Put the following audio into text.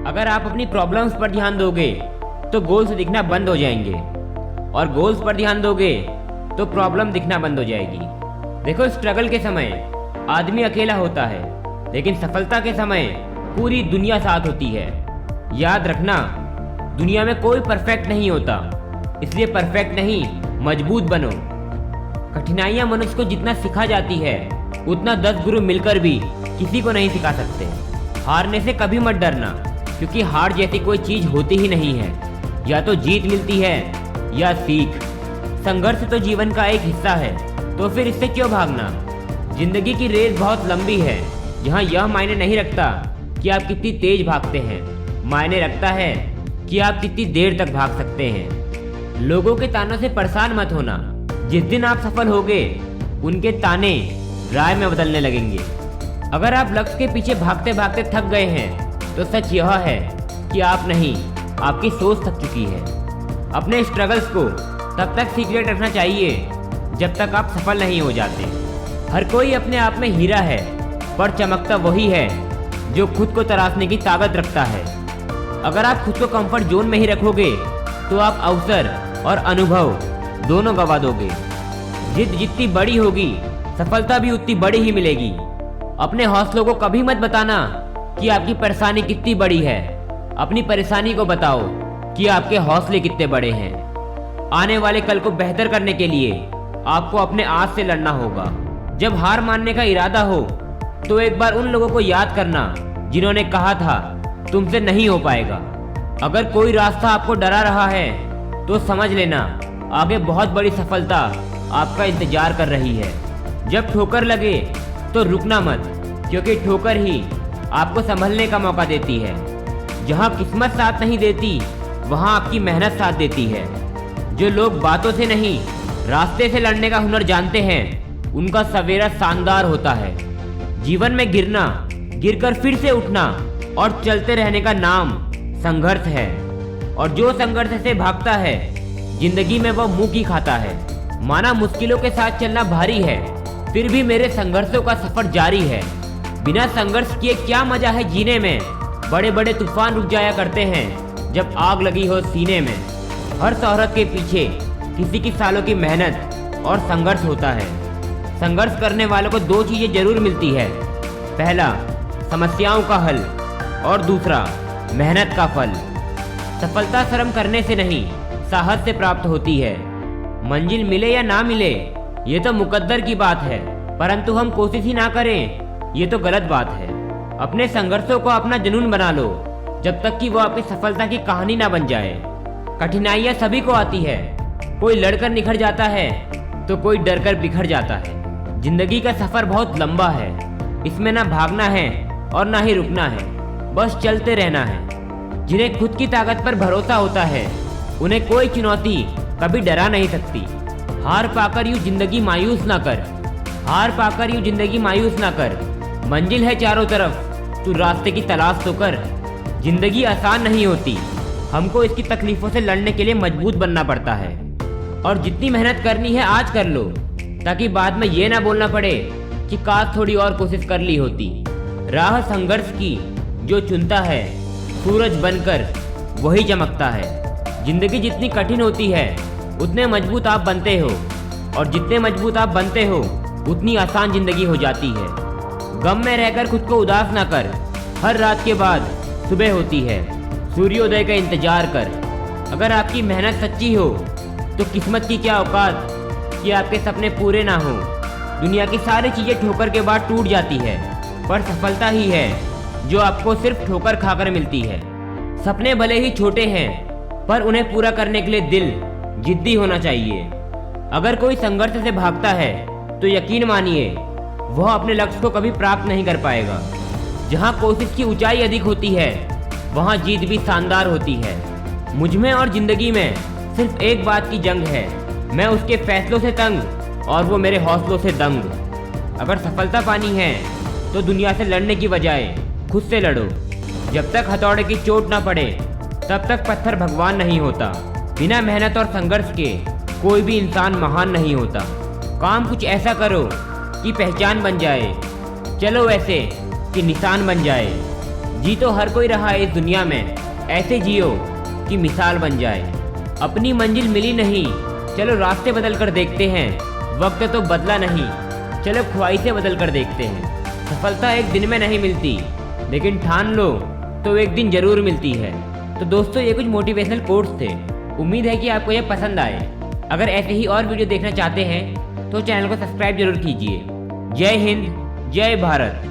अगर आप अपनी प्रॉब्लम्स पर ध्यान दोगे तो गोल्स दिखना बंद हो जाएंगे, और गोल्स पर ध्यान दोगे तो प्रॉब्लम दिखना बंद हो जाएगी। देखो, स्ट्रगल के समय आदमी अकेला होता है, लेकिन सफलता के समय पूरी दुनिया साथ होती है। याद रखना, दुनिया में कोई परफेक्ट नहीं होता, इसलिए परफेक्ट नहीं, मजबूत बनो। कठिनाइयाँ मनुष्य को जितना सिखा जाती है उतना 10 गुरु मिलकर भी किसी को नहीं सिखा सकते। हारने से कभी मत डरना, क्योंकि हार जैसी कोई चीज होती ही नहीं है। या तो जीत मिलती है या सीख। संघर्ष तो जीवन का एक हिस्सा है, तो फिर इससे क्यों भागना। जिंदगी की रेस बहुत लंबी है, जहाँ यह मायने नहीं रखता कि आप कितनी तेज भागते हैं, मायने रखता है कि आप कितनी देर तक भाग सकते हैं। लोगों के तानों से परेशान मत होना। जिस दिन आप सफल होगे उनके ताने राय में बदलने लगेंगे। अगर आप लक्ष्य के पीछे भागते भागते थक गए हैं तो सच यह है कि आप नहीं, आपकी सोच थक चुकी है। अपने स्ट्रगल्स को तब तक सीक्रेट रखना चाहिए जब तक आप सफल नहीं हो जाते। हर कोई अपने आप में हीरा है, पर चमकता वही है जो खुद को तराशने की ताकत रखता है। अगर आप खुद को कंफर्ट जोन में ही रखोगे तो आप अवसर और अनुभव दोनों गवा दोगे। जिद जितनी बड़ी होगी, सफलता भी उतनी बड़ी ही मिलेगी। अपने हौसलों को कभी मत बताना कि आपकी परेशानी कितनी बड़ी है, अपनी परेशानी को बताओ कि आपके हौसले कितने बड़े हैं। आने वाले कल को बेहतर करने के लिए आपको अपने आज से लड़ना होगा। जब हार मानने का इरादा हो तो एक बार उन लोगों को याद करना जिन्होंने कहा था तुमसे नहीं हो पाएगा। अगर कोई रास्ता आपको डरा रहा है तो समझ लेना आगे बहुत बड़ी सफलता आपका इंतजार कर रही है। जब ठोकर लगे तो रुकना मत, क्योंकि ठोकर ही आपको संभलने का मौका देती है। जहाँ किस्मत साथ नहीं देती वहाँ आपकी मेहनत साथ देती है। जो लोग बातों से नहीं, रास्ते से लड़ने का हुनर जानते हैं, उनका सवेरा शानदार होता है। जीवन में गिरना, गिरकर फिर से उठना और चलते रहने का नाम संघर्ष है। और जो संघर्ष से भागता है जिंदगी में वह मुंह की खाता है। माना मुश्किलों के साथ चलना भारी है, फिर भी मेरे संघर्षों का सफर जारी है। बिना संघर्ष किए क्या मजा है जीने में। बड़े बड़े तूफान रुक जाया करते हैं जब आग लगी हो सीने में। हर शोहरत के पीछे किसी की सालों की मेहनत और संघर्ष होता है। संघर्ष करने वालों को 2 चीजें जरूर मिलती है। पहला, समस्याओं का हल, और दूसरा, मेहनत का फल। सफलता शर्म करने से नहीं, साहस से प्राप्त होती है। मंजिल मिले या ना मिले ये तो मुकद्दर की बात है, परंतु हम कोशिश ही ना करें ये तो गलत बात है। अपने संघर्षों को अपना जुनून बना लो, जब तक कि वो आपकी सफलता की कहानी ना बन जाए। कठिनाइयाँ सभी को आती है, कोई लड़कर निखर जाता है तो कोई डरकर बिखर जाता है। जिंदगी का सफर बहुत लंबा है, इसमें ना भागना है और ना ही रुकना है, बस चलते रहना है। जिन्हें खुद की ताकत पर भरोसा होता है उन्हें कोई चुनौती कभी डरा नहीं सकती। हार पाकर यूं जिंदगी मायूस ना कर, हार पाकर यूं जिंदगी मायूस ना कर। मंजिल है चारों तरफ, तू रास्ते की तलाश तो कर। जिंदगी आसान नहीं होती, हमको इसकी तकलीफों से लड़ने के लिए मजबूत बनना पड़ता है। और जितनी मेहनत करनी है आज कर लो, ताकि बाद में ये ना बोलना पड़े कि काश थोड़ी और कोशिश कर ली होती। राह संघर्ष की जो चुनता है, सूरज बनकर वही चमकता है। जिंदगी जितनी कठिन होती है उतने मजबूत आप बनते हो, और जितने मजबूत आप बनते हो उतनी आसान जिंदगी हो जाती है। गम में रहकर खुद को उदास ना कर, हर रात के बाद सुबह होती है, सूर्योदय का इंतजार कर। अगर आपकी मेहनत सच्ची हो तो किस्मत की क्या औकात कि आपके सपने पूरे ना हो। दुनिया की सारी चीज़ें ठोकर के बाद टूट जाती है, पर सफलता ही है जो आपको सिर्फ ठोकर खाकर मिलती है। सपने भले ही छोटे हैं, पर उन्हें पूरा करने के लिए दिल जिद्दी होना चाहिए। अगर कोई संघर्ष से भागता है तो यकीन मानिए वह अपने लक्ष्य को कभी प्राप्त नहीं कर पाएगा। जहाँ कोशिश की ऊंचाई अधिक होती है वहाँ जीत भी शानदार होती है। मुझ में और जिंदगी में सिर्फ एक बात की जंग है, मैं उसके फैसलों से तंग और वो मेरे हौसलों से दंग। अगर सफलता पानी है तो दुनिया से लड़ने की बजाय खुद से लड़ो। जब तक हथौड़े की चोट ना पड़े तब तक पत्थर भगवान नहीं होता। बिना मेहनत और संघर्ष के कोई भी इंसान महान नहीं होता। काम कुछ ऐसा करो कि पहचान बन जाए, चलो ऐसे कि निशान बन जाए। जी तो हर कोई रहा है इस दुनिया में, ऐसे जियो कि मिसाल बन जाए। अपनी मंजिल मिली नहीं, चलो रास्ते बदल कर देखते हैं। वक्त तो बदला नहीं, चलो ख्वाहिशें बदल कर देखते हैं। सफलता एक दिन में नहीं मिलती, लेकिन ठान लो तो एक दिन जरूर मिलती है। तो दोस्तों, ये कुछ मोटिवेशनल कोट्स थे। उम्मीद है कि आपको ये पसंद आए। अगर ऐसे ही और वीडियो देखना चाहते हैं तो चैनल को सब्सक्राइब जरूर कीजिए। जय हिंद, जय भारत।